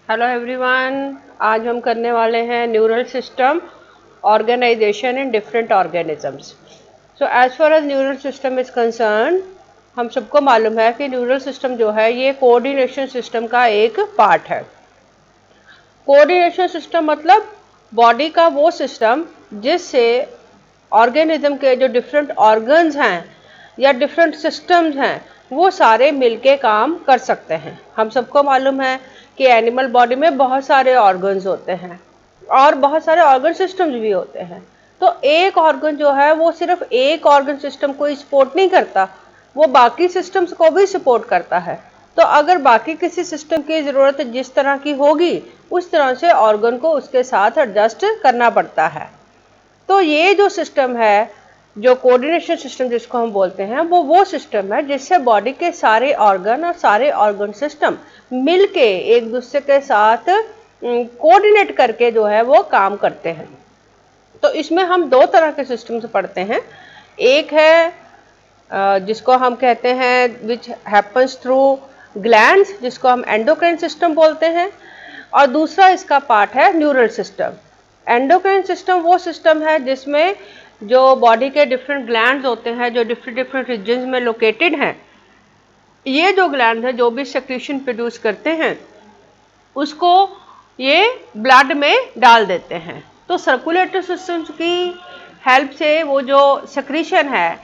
Hello everyone. आज हम करने वाले हैं neural system organisation in different organisms. So as far as neural system is concern, हम सबको मालूम है कि न्यूरल सिस्टम जो है ये कोऑर्डिनेशन सिस्टम का एक पार्ट है। कोऑर्डिनेशन सिस्टम मतलब बॉडी का वो सिस्टम जिससे ऑर्गेनिज्म के जो डिफरेंट ऑर्गन्स हैं या डिफरेंट सिस्टम्स हैं वो सारे मिलके काम कर सकते हैं। हम सबको मालूम है कि एनिमल बॉडी में बहुत सारे ऑर्गन्स होते हैं और बहुत सारे ऑर्गन सिस्टम्स भी होते हैं। तो एक ऑर्गन जो है वो सिर्फ एक ऑर्गन सिस्टम को ही सपोर्ट नहीं करता, वो बाकी सिस्टम्स को भी सपोर्ट करता है। तो अगर बाकी किसी सिस्टम की ज़रूरत जिस तरह की होगी उस तरह से ऑर्गन को उसके साथ एडजस्ट करना पड़ता है। तो ये जो सिस्टम है, जो कोऑर्डिनेशन सिस्टम जिसको हम बोलते हैं, वो सिस्टम है जिससे बॉडी के सारे ऑर्गन और सारे ऑर्गन सिस्टम मिलके एक दूसरे के साथ कोऑर्डिनेट करके जो है वो काम करते हैं। तो इसमें हम दो तरह के सिस्टम से पढ़ते हैं। एक है जिसको हम कहते हैं विच हैपन्स थ्रू ग्लैंड्स, जिसको हम एंडोक्राइन सिस्टम बोलते हैं, और दूसरा इसका पार्ट है न्यूरल सिस्टम। एंडोक्राइन सिस्टम वो सिस्टम है जिसमें जो बॉडी के डिफरेंट ग्लैंड्स होते हैं जो डिफरेंट डिफरेंट रीजन्स में लोकेटेड हैं। ये जो ग्लैंड है जो भी सेक्रीशन प्रोड्यूस करते हैं उसको ये ब्लड में डाल देते हैं। तो सर्कुलेटरी सिस्टम की हेल्प से वो जो सेक्रीशन है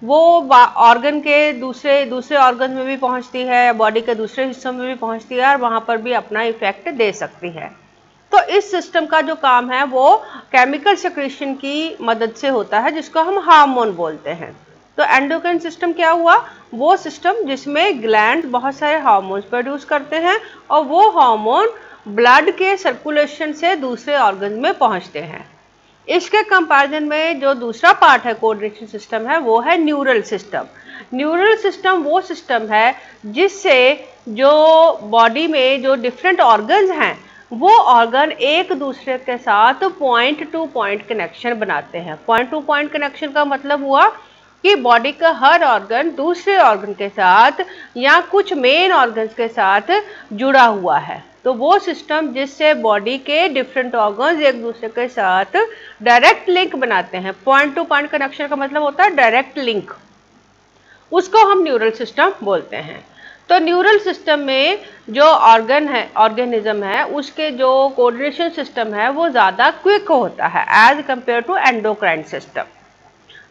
वो ऑर्गन के दूसरे ऑर्गन में भी पहुंचती है, बॉडी के दूसरे हिस्सों में भी पहुंचती है और वहां पर भी अपना इफेक्ट दे सकती है। तो इस सिस्टम का जो काम है वो केमिकल सेक्रेशन की मदद से होता है जिसको हम हार्मोन बोलते हैं। तो एंडोक्राइन सिस्टम क्या हुआ? वो सिस्टम जिसमें ग्लैंड बहुत सारे हार्मोन्स प्रोड्यूस करते हैं और वो हार्मोन ब्लड के सर्कुलेशन से दूसरे ऑर्गन में पहुंचते हैं। इसके कंपैरिजन में जो दूसरा पार्ट है कोऑर्डिनेशन सिस्टम है वो है न्यूरल सिस्टम। न्यूरल सिस्टम वो सिस्टम है जिससे जो बॉडी में जो डिफरेंट ऑर्गन्स हैं वो ऑर्गन एक दूसरे के साथ पॉइंट टू पॉइंट कनेक्शन बनाते हैं। पॉइंट टू पॉइंट कनेक्शन का मतलब हुआ कि बॉडी का हर ऑर्गन दूसरे ऑर्गन के साथ या कुछ मेन ऑर्गन्स के साथ जुड़ा हुआ है। तो वो सिस्टम जिससे बॉडी के डिफरेंट ऑर्गन्स एक दूसरे के साथ डायरेक्ट लिंक बनाते हैं। पॉइंट टू पॉइंट कनेक्शन का मतलब होता है डायरेक्ट लिंक, उसको हम न्यूरल सिस्टम बोलते हैं। तो न्यूरल सिस्टम में जो ऑर्गेनिज्म है उसके जो कोऑर्डिनेशन सिस्टम है वो ज़्यादा क्विक होता है as compare to endocrine system.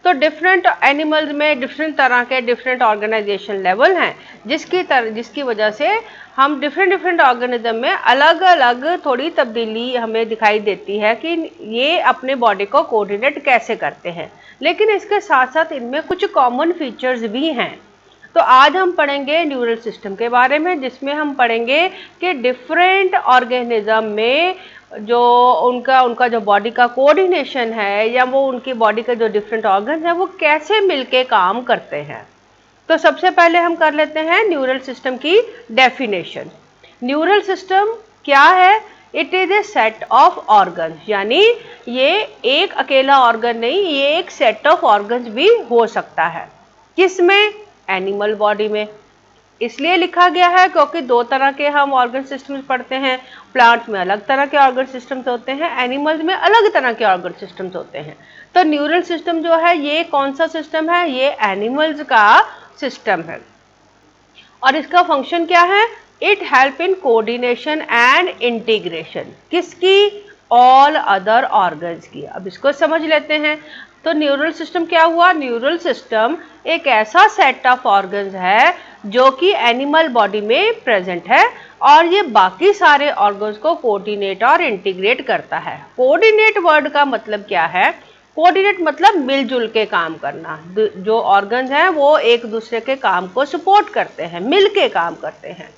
तो डिफरेंट एनिमल्स में डिफरेंट तरह के डिफरेंट ऑर्गेनाइजेशन लेवल हैं जिसकी वजह से हम डिफरेंट ऑर्गेनिज्म में अलग अलग थोड़ी तब्दीली हमें दिखाई देती है कि ये अपने बॉडी को कोऑर्डिनेट कैसे करते हैं। लेकिन इसके साथ साथ इनमें कुछ कॉमन फीचर्स भी हैं। तो आज हम पढ़ेंगे न्यूरल सिस्टम के बारे में, जिसमें हम पढ़ेंगे कि डिफरेंट ऑर्गेनिज्म में जो उनका जो बॉडी का कोऑर्डिनेशन है या वो उनकी बॉडी के जो डिफरेंट ऑर्गन्स हैं वो कैसे मिलके काम करते हैं। तो सबसे पहले हम कर लेते हैं न्यूरल सिस्टम की डेफिनेशन। न्यूरल सिस्टम क्या है? It is a set of organs, यानी ये एक अकेला ऑर्गन नहीं, ये एक सेट ऑफ ऑर्गन्स भी हो सकता है। किसमें? एनिमल बॉडी में। इसलिए लिखा गया है क्योंकि दो तरह के हम ऑर्गन सिस्टम्स पढ़ते हैं। प्लांट्स में अलग तरह के ऑर्गन सिस्टम्स होते हैं, एनिमल्स में अलग तरह के ऑर्गन सिस्टम्स होते हैं। तो न्यूरल सिस्टम जो है ये कौन सा सिस्टम है? ये एनिमल्स का सिस्टम है। और इसका फंक्शन क्या है? It help in coordination and integration. किसकी? ऑल अदर ऑर्गन्स की। अब इसको समझ लेते हैं। तो न्यूरल सिस्टम क्या हुआ? न्यूरल सिस्टम एक ऐसा सेट ऑफ ऑर्गन्स है जो कि एनिमल बॉडी में प्रेजेंट है और ये बाकी सारे ऑर्गन्स को कोऑर्डिनेट और इंटीग्रेट करता है। कोऑर्डिनेट वर्ड का मतलब क्या है? कोऑर्डिनेट मतलब मिलजुल के काम करना। जो ऑर्गन्स हैं वो एक दूसरे के काम को सपोर्ट करते हैं, मिल के काम करते हैं।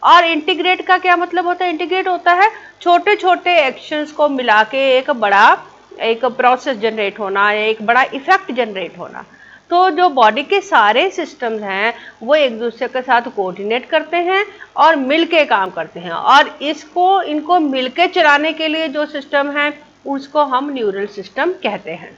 और इंटीग्रेट का क्या मतलब होता है? इंटीग्रेट होता है छोटे छोटे एक्शंस को मिला के एक प्रोसेस जनरेट होना, एक बड़ा इफेक्ट जनरेट होना। तो जो बॉडी के सारे सिस्टम्स हैं वो एक दूसरे के साथ कोऑर्डिनेट करते हैं और मिलके काम करते हैं, और इनको मिलके चलाने के लिए जो सिस्टम है उसको हम न्यूरल सिस्टम कहते हैं।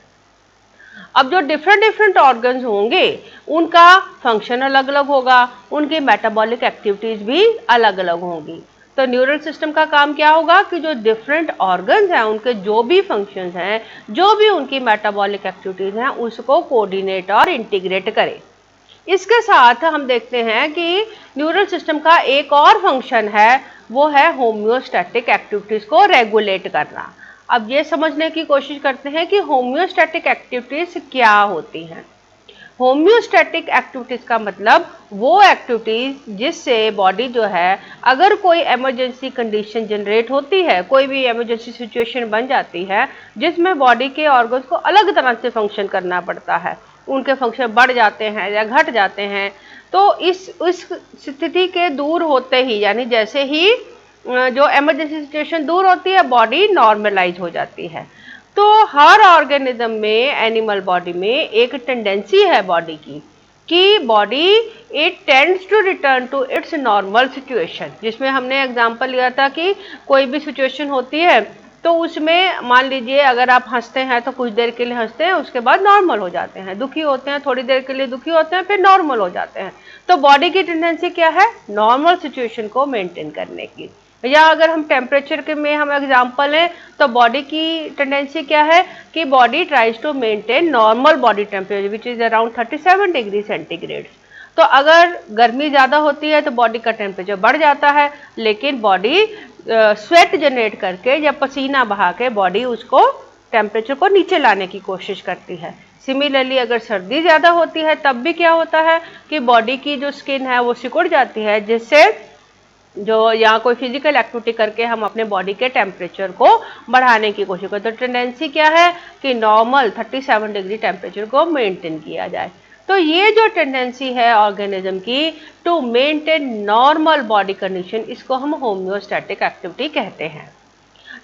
अब जो डिफरेंट ऑर्गन्स होंगे उनका फंक्शन अलग अलग होगा, उनकी मेटाबॉलिक एक्टिविटीज भी अलग अलग होंगी। तो न्यूरल सिस्टम का काम क्या होगा कि जो डिफरेंट ऑर्गन्स हैं उनके जो भी फंक्शंस हैं, जो भी उनकी मेटाबॉलिक एक्टिविटीज हैं, उसको कोऑर्डिनेट और इंटीग्रेट करे। इसके साथ हम देखते हैं कि न्यूरल सिस्टम का एक और फंक्शन है, वो है होम्योस्टैटिक एक्टिविटीज को रेगुलेट करना। अब ये समझने की कोशिश करते हैं कि होम्योस्टैटिक एक्टिविटीज क्या होती हैं। होम्योस्टैटिक एक्टिविटीज का मतलब वो एक्टिविटीज जिससे बॉडी जो है, अगर कोई इमरजेंसी कंडीशन जनरेट होती है, कोई भी इमरजेंसी सिचुएशन बन जाती है जिसमें बॉडी के ऑर्गन्स को अलग तरह से फंक्शन करना पड़ता है, उनके फंक्शन बढ़ जाते हैं या घट जाते हैं, तो इस स्थिति के दूर होते ही, यानी जैसे ही जो इमरजेंसी सिचुएशन दूर होती है, बॉडी नॉर्मलाइज हो जाती है। तो हर ऑर्गेनिज्म में, एनिमल बॉडी में एक टेंडेंसी है बॉडी की कि body it tends to return to its normal situation, जिसमें हमने एग्जांपल लिया था कि कोई भी सिचुएशन होती है तो उसमें मान लीजिए अगर आप हंसते हैं तो कुछ देर के लिए हंसते हैं, उसके बाद नॉर्मल हो जाते हैं, दुखी होते हैं थोड़ी देर के लिए दुखी होते हैं, फिर नॉर्मल हो जाते हैं। तो बॉडी की टेंडेंसी क्या है? नॉर्मल सिचुएशन को मेंटेन करने की। या अगर हम टेम्परेचर के में हम एग्जांपल लें तो बॉडी की टेंडेंसी क्या है कि body tries to maintain normal body temperature which is around 37 degree centigrade. तो अगर गर्मी ज़्यादा होती है तो बॉडी का टेम्परेचर बढ़ जाता है, लेकिन बॉडी स्वेट जनरेट करके या पसीना बहा के बॉडी उसको टेम्परेचर को नीचे लाने की कोशिश करती है। सिमिलरली अगर सर्दी ज़्यादा होती है तब भी क्या होता है कि बॉडी की जो स्किन है वो सिकुड़ जाती है, जिससे जो या कोई फिजिकल एक्टिविटी करके हम अपने बॉडी के टेम्परेचर को बढ़ाने की कोशिश करते हैं। तो टेंडेंसी क्या है कि नॉर्मल 37 डिग्री टेम्परेचर को मेंटेन किया जाए। तो ये जो टेंडेंसी है ऑर्गेनिज्म की to maintain normal body condition, इसको हम होम्योस्टैटिक एक्टिविटी कहते हैं।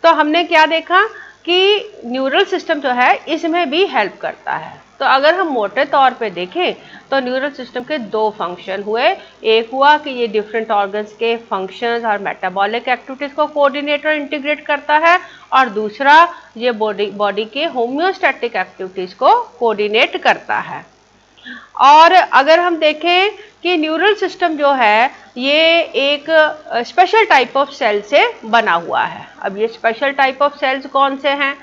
तो हमने क्या देखा कि न्यूरल सिस्टम जो है इसमें भी हेल्प करता है। तो अगर हम मोटे तौर पे देखें तो न्यूरल सिस्टम के दो फंक्शन हुए। एक हुआ कि ये डिफरेंट ऑर्गन्स के फंक्शंस और मेटाबॉलिक एक्टिविटीज को कोऑर्डिनेट और इंटीग्रेट करता है, और दूसरा ये बॉडी के होम्योस्टैटिक एक्टिविटीज को कोऑर्डिनेट करता है। और अगर हम देखें कि न्यूरल सिस्टम जो है ये एक स्पेशल टाइप ऑफ सेल से बना हुआ है। अब ये स्पेशल टाइप ऑफ सेल्स कौन से हैं?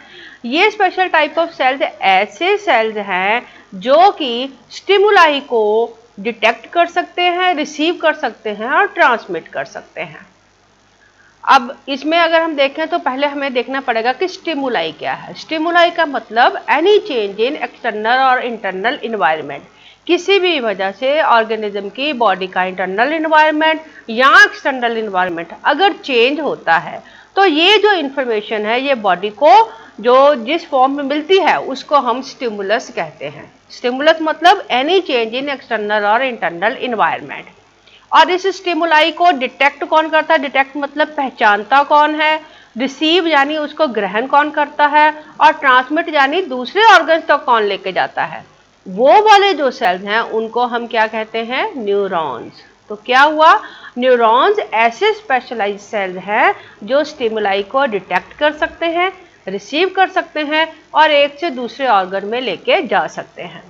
ये स्पेशल टाइप ऑफ सेल्स ऐसे सेल्स हैं जो कि स्टिमुलाई को डिटेक्ट कर सकते हैं, रिसीव कर सकते हैं और ट्रांसमिट कर सकते हैं। अब इसमें अगर हम देखें तो पहले हमें देखना पड़ेगा कि स्टिमुलाई क्या है। स्टिमुलाई का मतलब एनी चेंज इन एक्सटर्नल और इंटरनल इन्वायरमेंट। किसी भी वजह से ऑर्गेनिज्म की बॉडी का इंटरनल इन्वायरमेंट या एक्सटर्नल इन्वायरमेंट अगर चेंज होता है तो ये जो इन्फॉर्मेशन है ये बॉडी को जो जिस फॉर्म में मिलती है उसको हम स्टिमुलस कहते हैं। स्टिमुलस मतलब एनी चेंज इन एक्सटर्नल और इंटरनल इन्वायरमेंट। और इस स्टिमुलाई को डिटेक्ट कौन करता है? डिटेक्ट मतलब पहचानता कौन है, रिसीव यानी उसको ग्रहण कौन करता है, और ट्रांसमिट यानी दूसरे ऑर्गन्स तक कौन लेके जाता है। वो वाले जो सेल्स हैं उनको हम क्या कहते हैं? न्यूरॉन्स। तो क्या हुआ? न्यूरॉन्स ऐसे स्पेशलाइज्ड सेल्स हैं जो स्टिमुलाई को डिटेक्ट कर सकते हैं, रिसीव कर सकते हैं और एक से दूसरे ऑर्गन में लेके जा सकते हैं।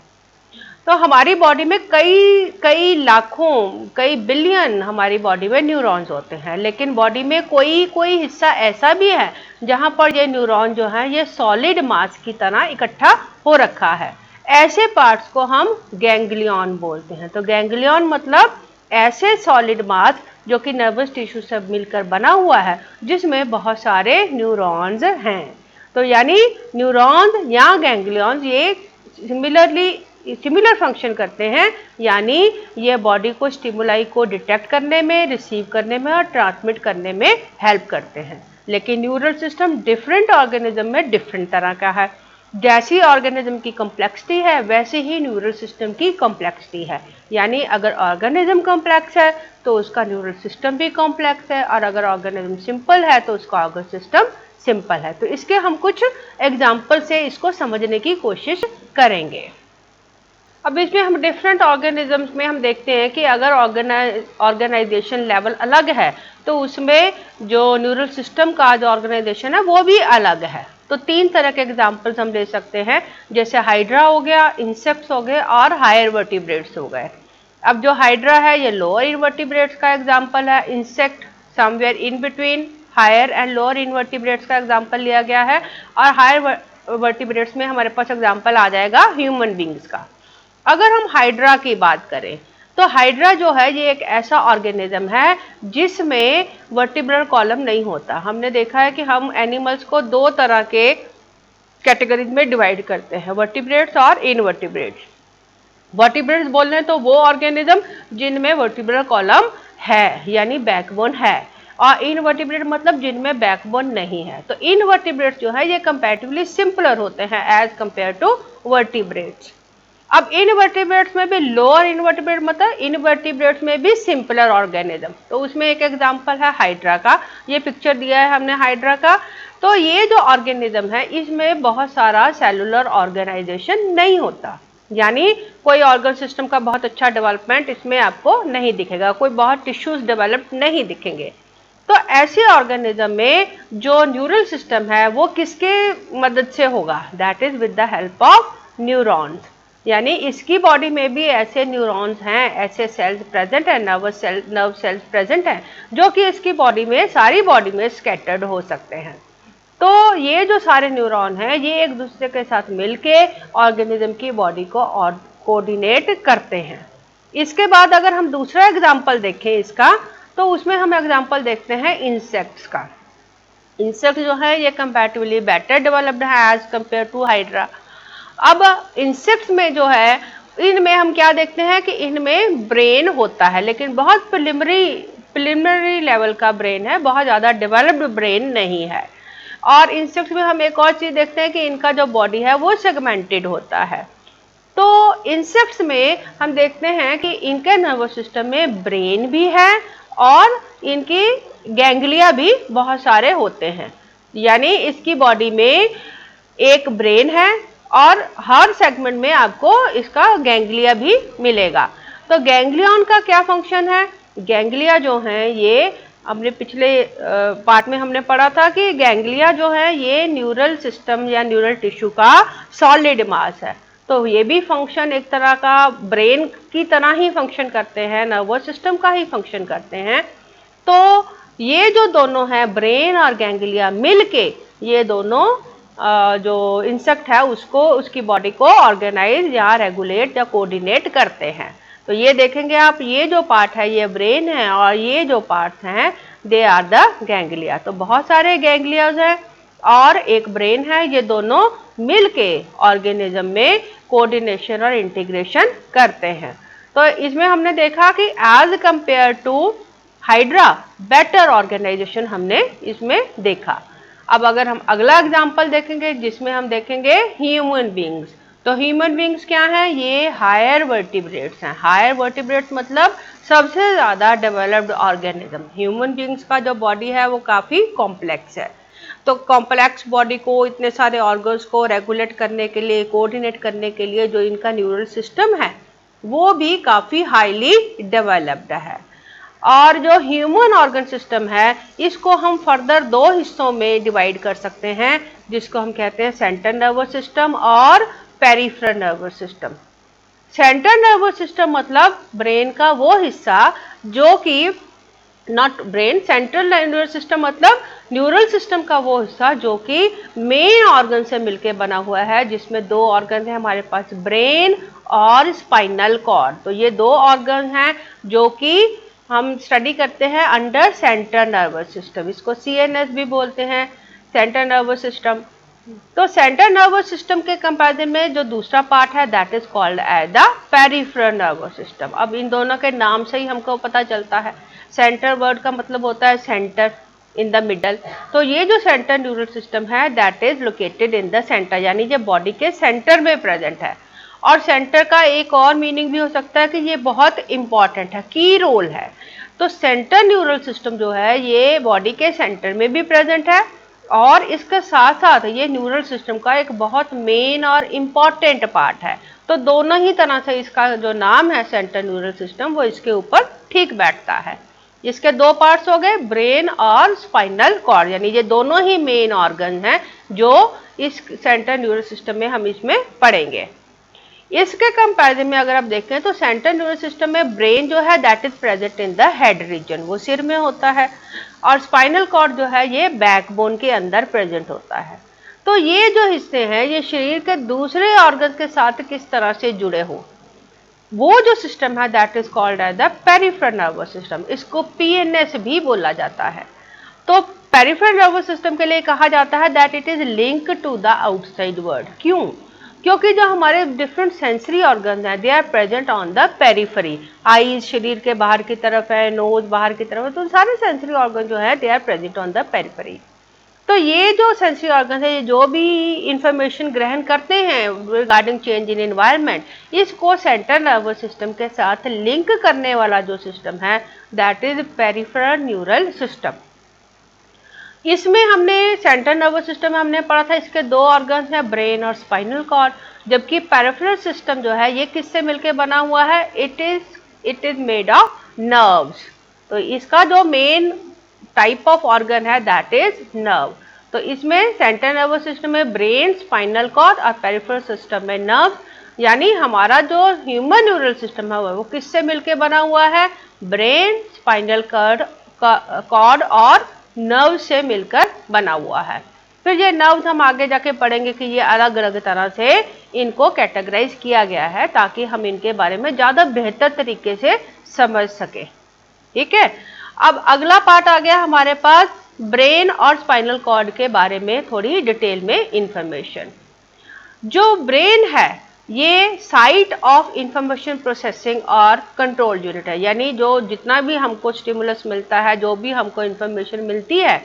तो हमारी बॉडी में कई लाखों, कई बिलियन हमारी बॉडी में न्यूरॉन्स होते हैं, लेकिन बॉडी में कोई हिस्सा ऐसा भी है जहां पर ये न्यूरॉन जो है ये सॉलिड मास की तरह इकट्ठा हो रखा है। ऐसे पार्ट्स को हम गैंग्लियन बोलते हैं। तो गैंग्लियन मतलब ऐसे सॉलिड मास जो कि नर्वस टिश्यू से मिलकर बना हुआ है, जिसमें बहुत सारे न्यूरॉन्स हैं। तो यानी न्यूरॉन्स या गैंग्लियंस ये सिमिलर फंक्शन करते हैं, यानी ये बॉडी को स्टिमुलाई को डिटेक्ट करने में, रिसीव करने में और ट्रांसमिट करने में हेल्प करते हैं। लेकिन न्यूरल सिस्टम डिफरेंट ऑर्गेनिज्म में डिफरेंट तरह का है। जैसी ऑर्गेनिज्म की कॉम्प्लेक्सिटी है वैसे ही न्यूरल सिस्टम की कॉम्प्लेक्सिटी है। यानी अगर ऑर्गेनिज्म कॉम्प्लेक्स है तो उसका न्यूरल सिस्टम भी कॉम्प्लेक्स है, और अगर ऑर्गेनिज्म सिंपल है तो उसका ऑर्गन सिस्टम सिंपल है। तो इसके हम कुछ एग्जाम्पल से इसको समझने की कोशिश करेंगे। अब इसमें हम डिफरेंट ऑर्गेनिजम्स में हम देखते हैं कि अगर ऑर्गेनाइजेशन लेवल अलग है तो उसमें जो न्यूरल सिस्टम का जो ऑर्गेनाइजेशन है वो भी अलग है। तो तीन तरह के एग्जाम्पल्स हम ले सकते हैं, जैसे हाइड्रा हो गया, इंसेक्ट्स हो गए और हायर वर्टिब्रेट्स हो गए। अब जो हाइड्रा है ये लोअर इनवर्टिब्रेट्स का एग्जाम्पल है, insect somewhere in between higher and lower invertebrates का एग्जाम्पल लिया गया है, और हायर वर्टिब्रेट्स में हमारे पास एग्जाम्पल आ जाएगा ह्यूमन बींग्स का। अगर हम हाइड्रा की बात करें तो हाइड्रा जो है ये एक ऐसा ऑर्गेनिज्म है जिसमें वर्टिब्रल कॉलम नहीं होता। हमने देखा है कि हम एनिमल्स को दो तरह के कैटेगरीज में डिवाइड करते हैं, वर्टिब्रेट्स और इनवर्टिब्रेट्स। वर्टिब्रेट्स बोल रहे हैं तो वो ऑर्गेनिज्म जिनमें वर्टिब्रल कॉलम है यानी बैकबोन है, और इनवर्टिब्रेट मतलब जिनमें बैकबोन नहीं है। तो इनवर्टिब्रेट्स जो है ये कंपैरेटिवली सिंपलर होते हैं एज कंपेयर टू वर्टिब्रेट्स। अब इनवर्टिब्रेट्स में भी लोअर इनवर्टिब्रेट मतलब इनवर्टिब्रेट्स में भी सिंपलर ऑर्गेनिज्म, तो उसमें एक एग्जांपल है हाइड्रा का। ये पिक्चर दिया है हमने हाइड्रा का। तो ये जो ऑर्गेनिज्म है इसमें बहुत सारा सेलुलर ऑर्गेनाइजेशन नहीं होता, यानी कोई ऑर्गन सिस्टम का बहुत अच्छा डेवलपमेंट इसमें आपको नहीं दिखेगा, कोई बहुत टिश्यूज डेवलप नहीं दिखेंगे। तो ऐसे ऑर्गेनिज्म में जो न्यूरल सिस्टम है वो किसके मदद से होगा, that is with the help of neurons. यानी इसकी बॉडी में भी ऐसे न्यूरॉन्स हैं, ऐसे सेल्स प्रेजेंट है, नर्व सेल्स प्रेजेंट हैं जो कि इसकी बॉडी में सारी बॉडी में स्कैटर्ड हो सकते हैं। तो ये जो सारे न्यूरॉन हैं ये एक दूसरे के साथ मिलके ऑर्गेनिज्म की बॉडी को और कोऑर्डिनेट करते हैं। इसके बाद अगर हम दूसरा एग्जाम्पल देखें इसका, तो उसमें हम एग्जाम्पल देखते हैं इंसेक्ट्स का। इंसेक्ट जो है ये कंपैरेटिवली बेटर डेवलप्ड है एज कंपेयर टू हाइड्रा। अब इंसेक्ट्स में जो है इनमें हम क्या देखते हैं कि इनमें ब्रेन होता है, लेकिन बहुत प्रिलिमिनरी लेवल का ब्रेन है, बहुत ज़्यादा डेवलप्ड ब्रेन नहीं है। और इंसेक्ट्स में हम एक और चीज़ देखते हैं कि इनका जो बॉडी है वो सेगमेंटेड होता है। तो इंसेक्ट्स में हम देखते हैं कि इनके नर्वस सिस्टम में ब्रेन भी है और इनकी गैंग्लिया भी बहुत सारे होते हैं, यानी इसकी बॉडी में एक ब्रेन है और हर सेगमेंट में आपको इसका गैंग्लिया भी मिलेगा। तो गैंग्लियन का क्या फंक्शन है, गैंग्लिया जो है ये हमने पिछले पार्ट में हमने पढ़ा था कि गैंग्लिया जो है ये न्यूरल सिस्टम या न्यूरल टिश्यू का सॉलिड मास है। तो ये भी फंक्शन एक तरह का ब्रेन की तरह ही फंक्शन करते हैं, नर्वस सिस्टम का ही फंक्शन करते हैं। तो ये जो दोनों हैं ब्रेन और गैंग्लिया मिलके ये दोनों जो इंसेक्ट है उसको उसकी बॉडी को ऑर्गेनाइज या रेगुलेट या कोऑर्डिनेट करते हैं। तो ये देखेंगे आप, ये जो पार्ट है ये ब्रेन है और ये जो पार्ट हैं दे आर द गैंग्लिया। तो बहुत सारे गैंग्लियाज हैं और एक ब्रेन है, ये दोनों मिलके ऑर्गेनिज्म में कोऑर्डिनेशन और इंटीग्रेशन करते हैं। तो इसमें हमने देखा कि as compare to hydra better organisation हमने इसमें देखा। अब अगर हम अगला एग्जाम्पल देखेंगे जिसमें हम देखेंगे ह्यूमन बींग्स। तो ह्यूमन बींग्स क्या हैं, ये हायर वर्टिब्रेट्स हैं। हायर वर्टिब्रेट्स मतलब सबसे ज़्यादा डेवलप्ड ऑर्गेनिज्म। ह्यूमन बींग्स का जो बॉडी है वो काफ़ी कॉम्प्लेक्स है। तो कॉम्प्लेक्स बॉडी को, इतने सारे ऑर्गन्स को रेगुलेट करने के लिए, कोऑर्डिनेट करने के लिए जो इनका न्यूरल सिस्टम है वो भी काफ़ी हाईली डेवलप्ड है। और जो ह्यूमन ऑर्गन सिस्टम है इसको हम फर्दर दो हिस्सों में डिवाइड कर सकते हैं, जिसको हम कहते हैं सेंट्रल नर्वस सिस्टम और peripheral nervous system. Central nervous system मतलब ब्रेन का वो हिस्सा जो कि not brain, central nervous system मतलब न्यूरल सिस्टम का वो हिस्सा जो कि मेन ऑर्गन से मिलके बना हुआ है, जिसमें दो ऑर्गन है हमारे पास, ब्रेन और स्पाइनल कॉर्ड। तो ये दो ऑर्गन हैं जो कि हम स्टडी करते हैं अंडर सेंट्रल नर्वस सिस्टम, इसको CNS भी बोलते हैं, सेंट्रल नर्वस सिस्टम। तो सेंट्रल नर्वस सिस्टम के कंपैरिजन में जो दूसरा पार्ट है that is called as the peripheral nervous system. अब इन दोनों के नाम से ही हमको पता चलता है, सेंटर वर्ड का मतलब होता है सेंटर, इन द मिडल। तो ये जो सेंट्रल न्यूरल सिस्टम है that is located in the centre, यानी ये बॉडी के सेंटर में प्रेजेंट है। और सेंटर का एक और मीनिंग भी हो सकता है कि ये बहुत इंपॉर्टेंट है, की रोल है। तो सेंट्रल न्यूरल सिस्टम जो है ये बॉडी के सेंटर में भी प्रेजेंट है और इसके साथ साथ ये न्यूरल सिस्टम का एक बहुत मेन और इम्पॉर्टेंट पार्ट है। तो दोनों ही तरह से इसका जो नाम है सेंट्रल न्यूरल सिस्टम वो इसके ऊपर ठीक बैठता है। इसके दो पार्ट्स हो गए, ब्रेन और स्पाइनल कॉर्ड, यानी ये दोनों ही मेन ऑर्गन हैं जो इस सेंट्रल न्यूरल सिस्टम में हम इसमें पढ़ेंगे। इसके कंपैरिजन में अगर आप देखें तो सेंट्रल नर्वस सिस्टम में ब्रेन जो है that is present in the head region, वो सिर में होता है, और स्पाइनल कॉर्ड जो है ये बैकबोन के अंदर प्रेजेंट होता है। तो ये जो हिस्से हैं ये शरीर के दूसरे ऑर्गन के साथ किस तरह से जुड़े हो, वो जो सिस्टम है that is called as the peripheral nervous system, इसको पीएनएस भी बोला जाता है। तो पेरिफेरल नर्वस सिस्टम के लिए कहा जाता है that it is link to the outside world. क्यों? क्योंकि जो हमारे डिफरेंट सेंसरी ऑर्गन हैं they are present on the periphery, eyes शरीर के बाहर की तरफ है, नोज बाहर की तरफ है, तो सारे सेंसरी ऑर्गन जो है they are present on the periphery. तो ये जो सेंसरी ऑर्गन है, ये जो भी इंफॉर्मेशन ग्रहण करते हैं रिगार्डिंग चेंज इन एनवायरनमेंट, इसको सेंट्रल नर्वस सिस्टम के साथ लिंक करने वाला जो सिस्टम है that is peripheral neural system. इसमें हमने सेंट्रल नर्वस सिस्टम में हमने पढ़ा था इसके दो ऑर्गन्स हैं, ब्रेन और स्पाइनल कॉर्ड, जबकि पेरिफेरल सिस्टम जो है ये किससे मिलकर बना हुआ है, it is made of nerves. तो इसका जो मेन टाइप ऑफ ऑर्गन है दैट इज नर्व। तो इसमें सेंट्रल नर्वस सिस्टम में ब्रेन, स्पाइनल कॉर्ड और पेरिफेरल सिस्टम में नर्व, यानी हमारा जो ह्यूमन न्यूरल सिस्टम है वो किससे मिलकर बना हुआ है, ब्रेन, स्पाइनल कॉर्ड और नर्व से मिलकर बना हुआ है। फिर ये नर्व्स हम आगे जाके पढ़ेंगे कि ये अलग अलग तरह से इनको कैटेगराइज किया गया है ताकि हम इनके बारे में ज़्यादा बेहतर तरीके से समझ सके। ठीक है, अब अगला पार्ट आ गया हमारे पास ब्रेन और स्पाइनल कॉर्ड के बारे में थोड़ी डिटेल में इंफॉर्मेशन। जो ब्रेन है ये साइट ऑफ इंफॉर्मेशन प्रोसेसिंग और कंट्रोल यूनिट है, यानी जो जितना भी हमको स्टिमुलस मिलता है, जो भी हमको इंफॉर्मेशन मिलती है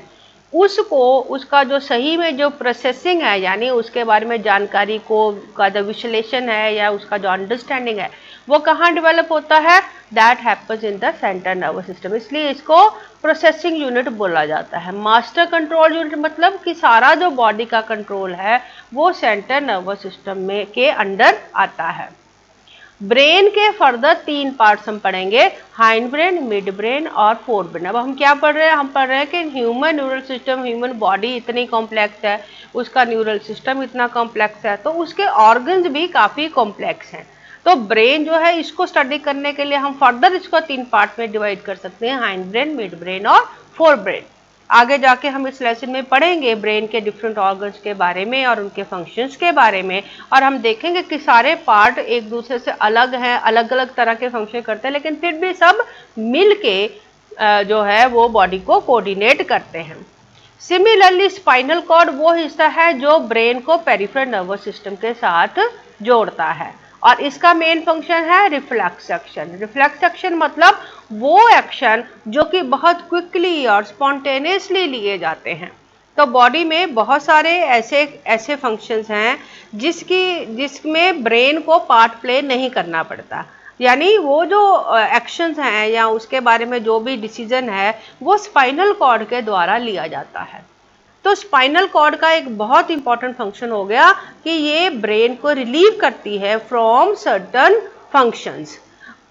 उसको उसका जो सही में जो प्रोसेसिंग है, यानी उसके बारे में जानकारी को का जो विश्लेषण है या उसका जो अंडरस्टैंडिंग है वो कहाँ डेवलप होता है, that happens in the central nervous system, इसलिए इसको प्रोसेसिंग यूनिट बोला जाता है। मास्टर कंट्रोल यूनिट मतलब कि सारा जो बॉडी का कंट्रोल है वो सेंट्रल नर्वस सिस्टम में के अंडर आता है। ब्रेन के फर्दर तीन पार्ट्स हम पढ़ेंगे, हाइंड ब्रेन, मिड ब्रेन और फोर ब्रेन। अब हम क्या पढ़ रहे हैं, हम पढ़ रहे हैं कि human neural system, human body इतनी कॉम्प्लेक्स है, उसका न्यूरल सिस्टम इतना कॉम्प्लेक्स है, तो उसके ऑर्गन्स भी काफ़ी कॉम्प्लेक्स हैं। तो ब्रेन जो है इसको स्टडी करने के लिए हम फर्दर इसको तीन पार्ट में डिवाइड कर सकते हैं, हाइंड ब्रेन, मिड ब्रेन और फोर ब्रेन। आगे जाके हम इस लेसन में पढ़ेंगे ब्रेन के डिफरेंट ऑर्गन्स के बारे में और उनके फंक्शंस के बारे में, और हम देखेंगे कि सारे पार्ट एक दूसरे से अलग हैं, अलग अलग तरह के फंक्शन करते हैं, लेकिन फिर भी सब मिल के जो है वो बॉडी को कोऑर्डिनेट करते हैं। सिमिलरली स्पाइनल कॉर्ड वो हिस्सा है जो ब्रेन को पेरिफेरल नर्वस सिस्टम के साथ जोड़ता है, और इसका मेन फंक्शन है रिफ्लेक्स एक्शन। रिफ्लेक्स एक्शन मतलब वो एक्शन जो कि बहुत क्विकली और स्पॉन्टेनियसली लिए जाते हैं। तो बॉडी में बहुत सारे ऐसे फंक्शंस हैं जिसमें ब्रेन को पार्ट प्ले नहीं करना पड़ता, यानी वो जो एक्शंस हैं या उसके बारे में जो भी डिसीजन है वो स्पाइनल कॉर्ड के द्वारा लिया जाता है। तो स्पाइनल कॉर्ड का एक बहुत इंपॉर्टेंट फंक्शन हो गया कि ये ब्रेन को रिलीव करती है फ्रॉम सर्टन फंक्शंस।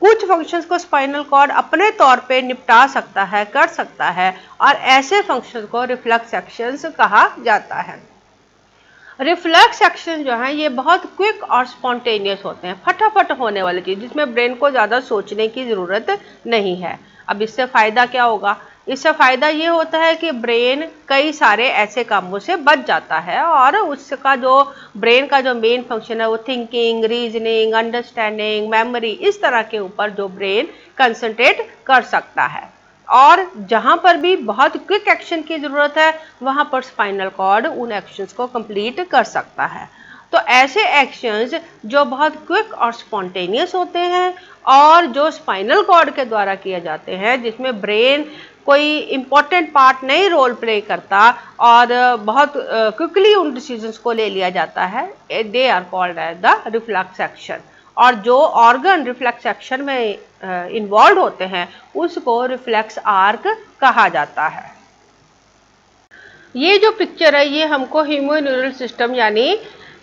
कुछ फंक्शंस को स्पाइनल कॉर्ड अपने तौर पे निपटा सकता है, कर सकता है, और ऐसे फंक्शंस को रिफ्लेक्स एक्शंस कहा जाता है। रिफ्लेक्स एक्शन जो है ये बहुत क्विक और स्पॉन्टेनियस होते हैं, फटाफट होने वाली चीज़ जिसमें ब्रेन को ज़्यादा सोचने की ज़रूरत नहीं है। अब इससे फ़ायदा क्या होगा, इससे फ़ायदा ये होता है कि ब्रेन कई सारे ऐसे कामों से बच जाता है, और उसका जो ब्रेन का जो मेन फंक्शन है वो थिंकिंग, रीजनिंग, अंडरस्टैंडिंग, मेमोरी, इस तरह के ऊपर जो ब्रेन कंसंट्रेट कर सकता है। और जहाँ पर भी बहुत क्विक एक्शन की ज़रूरत है वहाँ पर स्पाइनल कॉर्ड उन एक्शंस को कंप्लीट कर सकता है। तो ऐसे एक्शंस जो बहुत क्विक और स्पॉन्टेनियस होते हैं और जो स्पाइनल कॉर्ड के द्वारा किए जाते हैं, जिसमें ब्रेन कोई इम्पॉर्टेंट पार्ट नहीं रोल प्ले करता और बहुत क्विकली उन डिसीजंस को ले लिया जाता है, they are called as the reflex action. और जो ऑर्गन रिफ्लेक्स एक्शन में इन्वॉल्व होते हैं उसको रिफ्लेक्स आर्क कहा जाता है। ये जो पिक्चर है ये हमको ह्यूमन न्यूरल सिस्टम यानी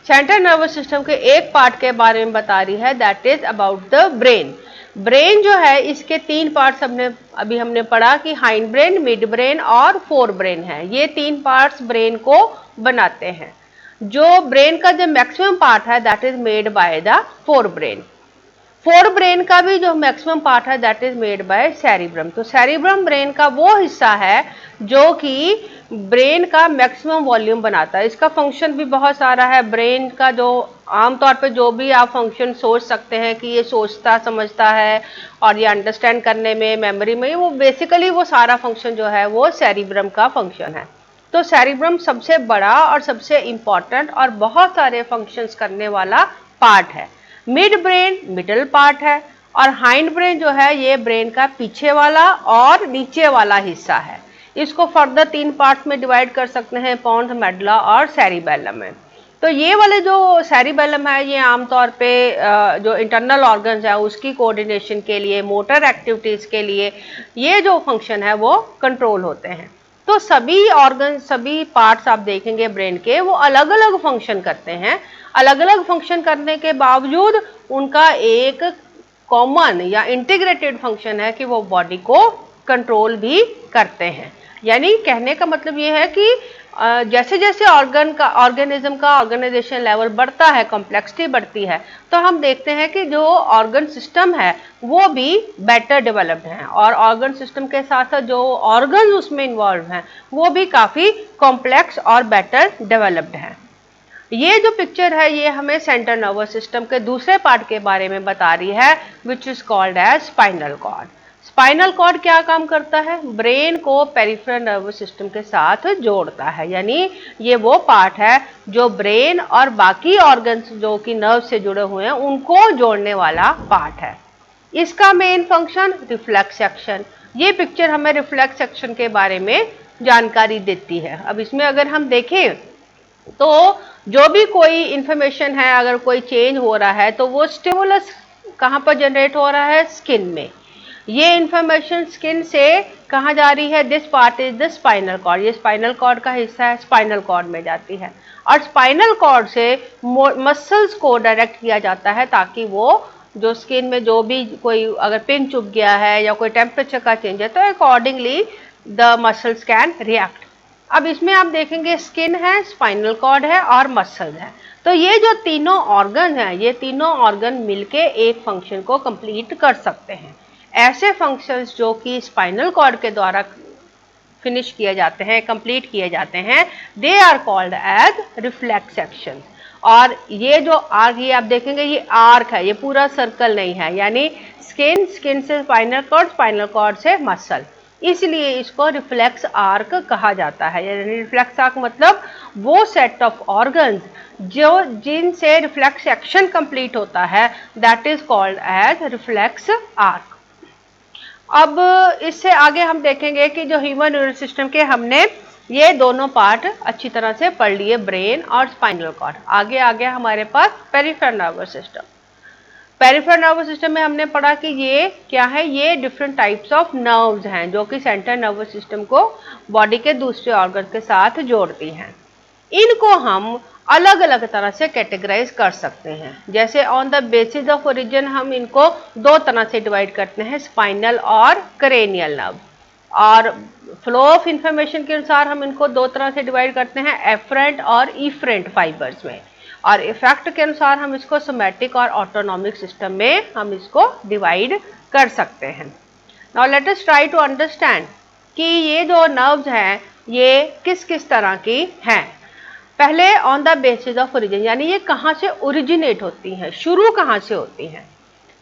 सेंट्रल नर्वस सिस्टम के एक पार्ट के बारे में बता रही है, that is about the brain. Brain जो है इसके तीन पार्ट्स हमने पढ़ा कि हाइंड ब्रेन, मिड ब्रेन और फोर ब्रेन है। ये तीन पार्ट्स ब्रेन को बनाते हैं। जो ब्रेन का जो मैक्सिमम पार्ट है that is made by the fore brain. Fore brain का भी जो मैक्सिमम पार्ट है that is made by cerebrum. तो सेरिब्रम ब्रेन का वो हिस्सा है जो कि ब्रेन का मैक्सिमम वॉल्यूम बनाता है। इसका फंक्शन भी बहुत सारा है। ब्रेन का जो आमतौर पे जो भी आप फंक्शन सोच सकते हैं कि ये सोचता समझता है और ये अंडरस्टैंड करने में, मेमोरी में, वो बेसिकली वो सारा फंक्शन जो है वो सेरिब्रम का फंक्शन है। तो सेरिब्रम सबसे बड़ा और सबसे इंपॉर्टेंट और बहुत सारे फंक्शंस करने वाला पार्ट है। मिड ब्रेन मिडल पार्ट है और हाइंड ब्रेन जो है ये ब्रेन का पीछे वाला और नीचे वाला हिस्सा है। इसको फर्दर 3 पार्ट्स में डिवाइड कर सकते हैं, पोन्स, मेडुला और सेरिबेलम में। तो ये वाले जो सेरिबेलम है ये आमतौर पे जो इंटरनल ऑर्गन्स है उसकी कोऑर्डिनेशन के लिए, मोटर एक्टिविटीज के लिए ये जो फंक्शन है वो कंट्रोल होते हैं। तो सभी ऑर्गन, सभी पार्ट्स आप देखेंगे ब्रेन के वो अलग अलग फंक्शन करते हैं। अलग अलग फंक्शन करने के बावजूद उनका एक कॉमन या इंटीग्रेटेड फंक्शन है कि वो बॉडी को कंट्रोल भी करते हैं। यानी कहने का मतलब ये है कि जैसे जैसे ऑर्गेनिज्म का ऑर्गेनाइजेशन लेवल बढ़ता है, कॉम्प्लेक्सिटी बढ़ती है, तो हम देखते हैं कि जो ऑर्गन सिस्टम है वो भी बेटर डेवलप्ड है और ऑर्गन सिस्टम के साथ साथ जो ऑर्गन उसमें इन्वॉल्व हैं वो भी काफ़ी कॉम्प्लेक्स और बेटर डेवलप्ड है। ये जो पिक्चर है ये हमें सेंट्रल नर्वस सिस्टम के दूसरे पार्ट के बारे में बता रही है which is called as spinal cord. Spinal cord क्या काम करता है? ब्रेन को पेरिफेरल नर्वस सिस्टम के साथ जोड़ता है। यानी ये वो पार्ट है जो ब्रेन और बाकी ऑर्गन्स जो कि नर्व से जुड़े हुए हैं उनको जोड़ने वाला पार्ट है। इसका मेन फंक्शन रिफ्लेक्स एक्शन। ये पिक्चर हमें रिफ्लेक्स एक्शन के बारे में जानकारी देती है। अब इसमें अगर हम देखें तो जो भी कोई इंफॉर्मेशन है, अगर कोई चेंज हो रहा है तो वो स्टिमुलस कहाँ पर जनरेट हो रहा है? स्किन में। ये इंफॉर्मेशन स्किन से कहाँ जा रही है? This part is the spinal cord. ये स्पाइनल कॉर्ड का हिस्सा है, स्पाइनल कॉर्ड में जाती है और स्पाइनल कॉर्ड से मसल्स को डायरेक्ट किया जाता है ताकि वो जो स्किन में जो भी कोई अगर पिन चुभ गया है या कोई टेम्परेचर का चेंज है तो accordingly the muscles can react. अब इसमें आप देखेंगे स्किन है, स्पाइनल कॉर्ड है और मसल्स है। तो ये जो तीनों ऑर्गन हैं ये तीनों ऑर्गन मिलके एक फंक्शन को कंप्लीट कर सकते हैं। ऐसे फंक्शंस जो कि स्पाइनल कॉर्ड के द्वारा फिनिश किए जाते हैं, कंप्लीट किए जाते हैं, they are called as reflex action. और ये जो आर्क, ये आप देखेंगे ये आर्क है, ये पूरा सर्कल नहीं है। यानी स्किन, स्किन से स्पाइनल कॉर्ड, स्पाइनल कॉर्ड से मसल, इसलिए इसको रिफ्लेक्स आर्क कहा जाता है। यानी रिफ्लेक्स आर्क मतलब वो सेट ऑफ ऑर्गन्स जो जिनसे रिफ्लेक्स एक्शन कंप्लीट होता है, that is called as reflex arc. अब इससे आगे हम देखेंगे कि जो ह्यूमन न्यूरल सिस्टम के हमने ये दोनों पार्ट अच्छी तरह से पढ़ लिए, ब्रेन और स्पाइनल कॉर्ड। आगे आ गया हमारे पास peripheral nervous system. Peripheral nervous system में हमने पढ़ा कि ये क्या है? ये डिफरेंट टाइप्स ऑफ नर्व्स हैं जो कि सेंट्रल नर्वस सिस्टम को बॉडी के दूसरे ऑर्गन के साथ जोड़ती हैं। इनको हम अलग अलग तरह से कैटेगराइज कर सकते हैं। जैसे on the basis of origin हम इनको दो तरह से डिवाइड करते हैं, स्पाइनल और क्रेनियल नर्व। और फ्लो ऑफ इंफॉर्मेशन के अनुसार हम इनको दो तरह से डिवाइड करते हैं, एफरेंट और इफरेंट फाइबर्स में। और इफेक्ट के अनुसार हम इसको सोमैटिक और ऑटोनॉमिक सिस्टम में हम इसको डिवाइड कर सकते हैं। Now let us try to understand कि ये जो नर्व्स हैं ये किस किस तरह की हैं। पहले on the basis of origin, यानी ये कहाँ से ओरिजिनेट होती हैं, शुरू कहाँ से होती हैं।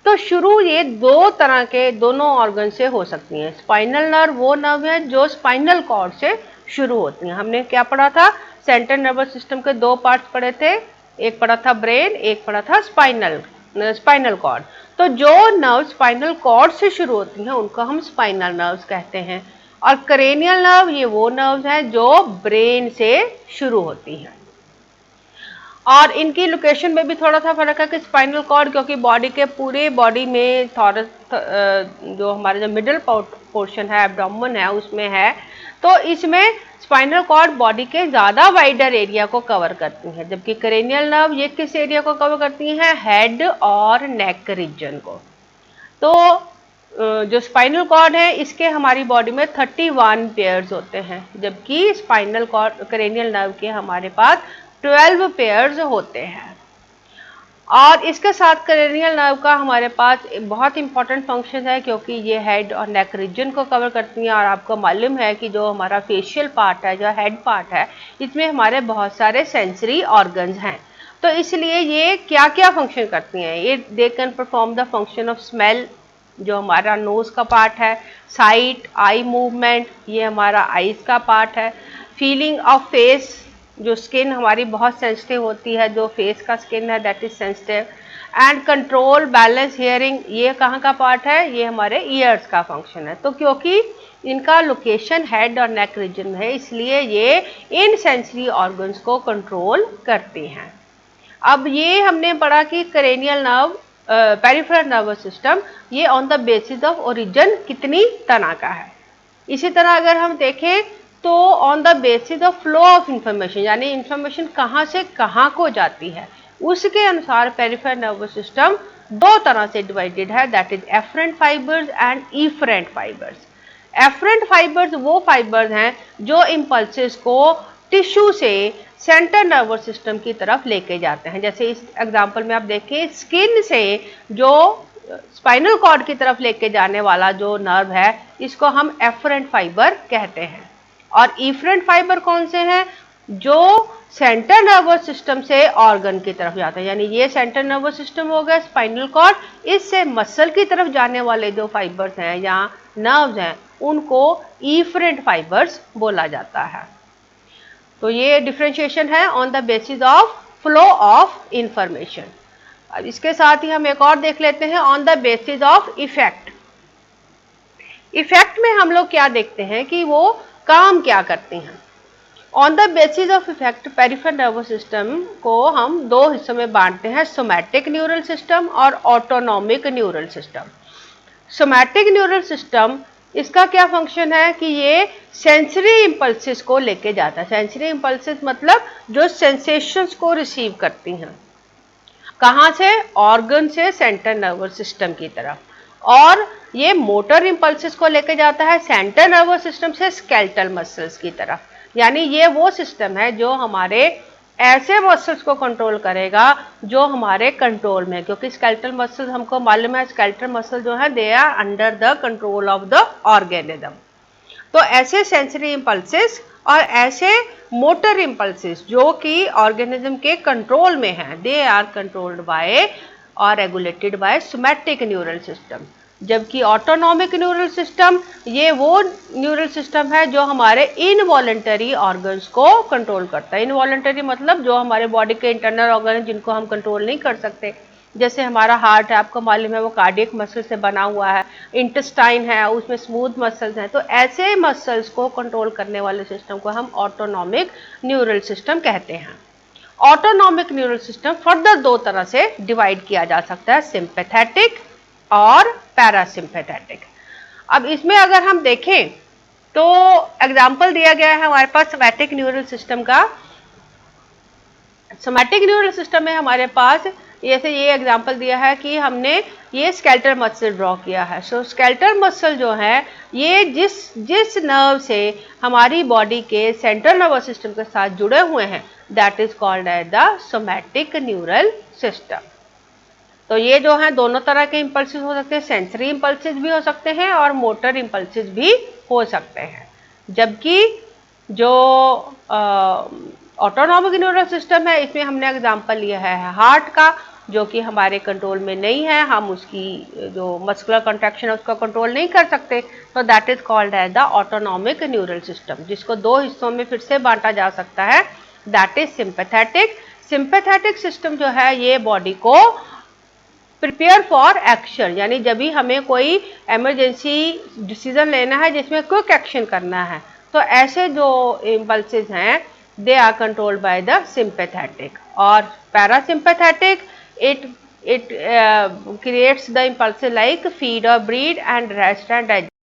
तो शुरू ये दो तरह के दोनों ऑर्गन से हो सकती हैं। स्पाइनल नर्व वो नर्व है जो स्पाइनल कॉर्ड से शुरू होती हैं। हमने क्या पढ़ा था? सेंट्रल नर्वस सिस्टम के दो पार्ट्स पढ़े थे, एक पढ़ा था ब्रेन, एक पढ़ा था स्पाइनल कॉर्ड। तो जो नर्व स्पाइनल कॉर्ड से शुरू होती हैं उनको हम स्पाइनल नर्व्स कहते हैं। और क्रेनियल नर्व ये वो नर्व्स हैं जो ब्रेन से शुरू होती हैं। और इनकी लोकेशन में भी थोड़ा सा फर्क है कि स्पाइनल कॉर्ड क्योंकि बॉडी के पूरे बॉडी में थॉरस जो हमारे जो मिडल पोर्शन है, एब्डोमेन है, उसमें है। तो इसमें स्पाइनल कॉर्ड बॉडी के ज़्यादा वाइडर एरिया को कवर करती है, जबकि क्रेनियल नर्व ये किस एरिया को कवर करती हैं? हेड और नेक रीजन को। तो जो स्पाइनल कॉर्ड है इसके हमारी बॉडी में 31 पेयर्स होते हैं, जबकि स्पाइनल कॉर्ड क्रेनियल नर्व के हमारे पास 12 पेयर्स होते हैं। और इसके साथ क्रेनियल नर्व का हमारे पास बहुत इंपॉर्टेंट फंक्शन है, क्योंकि ये हेड और नेक रीजन को कवर करती हैं। और आपको मालूम है कि जो हमारा फेशियल पार्ट है, जो हेड पार्ट है, इसमें हमारे बहुत सारे सेंसरी ऑर्गन्स हैं। तो इसलिए ये क्या क्या फंक्शन करती हैं, ये they can perform the function of smell, जो हमारा नोज का पार्ट है, साइट, आई मूवमेंट, ये हमारा आईज का पार्ट है, फीलिंग ऑफ फेस, जो स्किन हमारी बहुत सेंसिटिव होती है, जो फेस का स्किन है that is sensitive, and control, balance, hearing, ये कहाँ का पार्ट है, ये हमारे ईयर्स का फंक्शन है। तो क्योंकि इनका लोकेशन हेड और नेक रीजन में है, इसलिए ये इन सेंसरी ऑर्गन्स को कंट्रोल करती हैं। अब ये हमने पढ़ा कि cranial nerve, peripheral nervous system, ये on the basis of origin कितनी तरह का है। इसी तरह अगर हम देखें तो on the basis of flow of information, यानी इंफॉर्मेशन कहाँ से कहाँ को जाती है, उसके अनुसार पेरिफेरल नर्वस सिस्टम दो तरह से डिवाइडेड है, that is afferent fibres and efferent fibres. Afferent fibres वो फाइबर्स हैं जो इंपल्सेस को टिश्यू से सेंट्रल नर्वस सिस्टम की तरफ लेके जाते हैं। जैसे इस एग्जांपल में आप देखें, स्किन से जो स्पाइनल कॉर्ड की तरफ लेके जाने वाला जो नर्व है, इसको हम एफरेंट फाइबर कहते हैं। और इफरेंट फाइबर कौन से हैं, जो सेंट्रल नर्वस सिस्टम से ऑर्गन की तरफ जाते हैं। यानी ये सेंट्रल नर्वस सिस्टम हो गया, स्पाइनल कॉर्ड, इससे मसल की तरफ जाने वाले जो फाइबर्स हैं या नर्व्स हैं, उनको इफरेंट फाइबर्स बोला जाता है। तो ये डिफरेंशिएशन है on the basis of flow of information. अब इसके साथ ही हम एक और देख लेते हैं on the basis of effect. Effect में हम लोग क्या देखते हैं कि वो काम क्या करते हैं। On the basis of effect peripheral nervous system को हम दो हिस्सों में बांटते हैं, सोमैटिक न्यूरल सिस्टम और autonomic neural system. Somatic neural system, इसका क्या फंक्शन है कि ये सेंसरी इंपल्सेस को लेके जाता है। सेंसरी इंपल्सेस मतलब जो सेंसेशंस को रिसीव करती हैं, कहाँ से, ऑर्गन से सेंट्रल नर्वस सिस्टम की तरफ। और ये मोटर इंपल्सेस को लेके जाता है सेंट्रल नर्वस सिस्टम से स्केलेटल मसल्स की तरफ। यानी ये वो सिस्टम है जो हमारे ऐसे मसल्स को कंट्रोल करेगा जो हमारे कंट्रोल में, क्योंकि स्केलेटल मसल्स हमको मालूम है, स्केलेटल मसल जो है they are under the control of the organism. तो ऐसे सेंसरी इंपल्सेस और ऐसे मोटर इंपल्सेस जो कि ऑर्गेनिज्म के कंट्रोल में हैं, दे आर कंट्रोल्ड बाय और regulated by somatic neural system. जबकि ऑटोनॉमिक न्यूरल सिस्टम, ये वो न्यूरल सिस्टम है जो हमारे इनवॉलंटरी ऑर्गन्स को कंट्रोल करता है। इनवॉलंटरी मतलब जो हमारे बॉडी के इंटरनल ऑर्गन हैं जिनको हम कंट्रोल नहीं कर सकते। जैसे हमारा हार्ट है, आपको मालूम है वो कार्डियक मसल से बना हुआ है, इंटेस्टाइन है उसमें स्मूथ मसल्स हैं। तो ऐसे मसल्स को कंट्रोल करने वाले सिस्टम को हम ऑटोनॉमिक न्यूरल सिस्टम कहते हैं। ऑटोनॉमिक न्यूरल सिस्टम फर्दर दो तरह से डिवाइड किया जा सकता है, सिंपैथेटिक और पैरासिम्पैथेटिक। अब इसमें अगर हम देखें तो एग्जाम्पल दिया गया है हमारे पास सोमैटिक न्यूरल सिस्टम का। सोमैटिक न्यूरल सिस्टम में हमारे पास जैसे ये एग्जाम्पल दिया है कि हमने ये स्केलेटल मसल ड्रॉ किया है। सो स्केलेटल मसल जो है ये जिस नर्व से हमारी बॉडी के सेंट्रल नर्वस सिस्टम के साथ जुड़े हुए हैं, that is called as the somatic neural system. तो ये जो है दोनों तरह के इंपल्सेस हो सकते हैं, सेंसरी इंपल्सेस भी हो सकते हैं और मोटर इंपल्सेस भी हो सकते हैं। जबकि जो ऑटोनॉमिक न्यूरल सिस्टम है, इसमें हमने एग्जांपल लिया है हार्ट का, जो कि हमारे कंट्रोल में नहीं है, हम उसकी जो मस्कुलर कंट्रैक्शन है उसको कंट्रोल नहीं कर सकते। तो that is called as the autonomic neural system, जिसको दो हिस्सों में फिर से बांटा जा सकता है, that is sympathetic. Sympathetic system जो है ये बॉडी को प्रिपेयर फॉर एक्शन, यानी जब भी हमें कोई इमरजेंसी डिसीजन लेना है जिसमें क्विक एक्शन करना है, तो ऐसे जो इम्पल्सेस हैं they are controlled by the sympathetic. और parasympathetic, it creates the impulses like feed or breed and rest and digest.